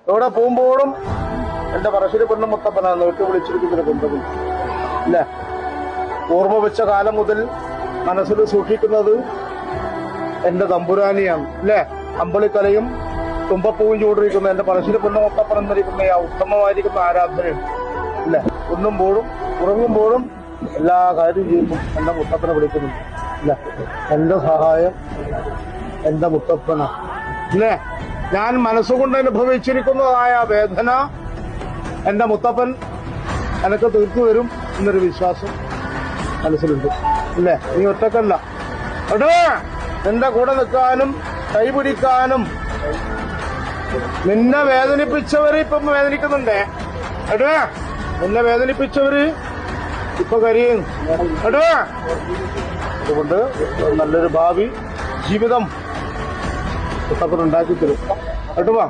എവിടെ പോകുമ്പോഴും എന്റെ പറശ്ശിനി പൊന്നും മുത്തപ്പനാണ് നീട്ടി വിളിച്ചിരിക്കുന്നൊരു ബന്ധമില്ല ഇല്ലേ. ഓർമ്മ വെച്ച കാലം മുതൽ മനസ്സിൽ സൂക്ഷിക്കുന്നത് എന്റെ തമ്പുരാനിയാണ് അല്ലേ. അമ്പളിക്കലയും തുമ്പപ്പൂവും ചൂടിരിക്കുന്ന എന്റെ പറശ്ശിനി പൊന്നും മുത്തപ്പൻ എന്നിരിക്കുന്ന ആ ഉത്തമമായിരിക്കുന്ന ആരാധനയുണ്ട് അല്ലേ. ഉണ്ണുമ്പോഴും ഉറങ്ങുമ്പോഴും എല്ലാ കാര്യം ചെയ്യുമ്പോൾ എന്റെ മുത്തപ്പനെ വിളിക്കുന്നുണ്ട് അല്ലേ. എന്റെ സഹായം എന്റെ മുത്തപ്പന അല്ലേ. ഞാൻ മനസ്സുകൊണ്ട് അനുഭവിച്ചിരിക്കുന്നതായ വേദന എന്റെ മുത്തപ്പൻ എനക്ക് തീർത്തു തരും എന്നൊരു വിശ്വാസം മനസ്സിലുണ്ട് അല്ലേ. നീ ഒറ്റക്കല്ല എടോ, നിന്റെ കൂടെ നിൽക്കാനും കൈപിടിക്കാനും നിന്നെ വേദനിപ്പിച്ചവര് ഇപ്പം വേദനിക്കുന്നുണ്ടേ എടോ. നിന്നെ വേദനിപ്പിച്ചവര് ഇപ്പൊ കരയുന്നു എടോ. അതുകൊണ്ട് നല്ലൊരു ഭാവി ജീവിതം മുത്തപ്പൻ ഉണ്ടാക്കി തരും കേട്ടോ.